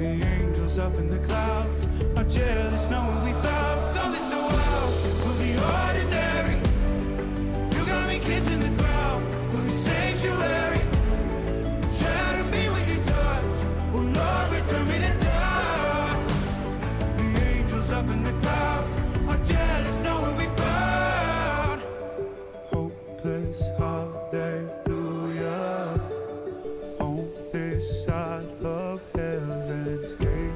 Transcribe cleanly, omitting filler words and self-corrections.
The angels up in the clouds are jealous knowing we found something so wild. We'll be ordinary. You got me kissing the ground. We'll be sanctuary. Shatter me with your touch. Oh Lord, return me to dust. The angels up in the clouds are jealous knowing we found hopeless hallelujah on this side of heaven's gate.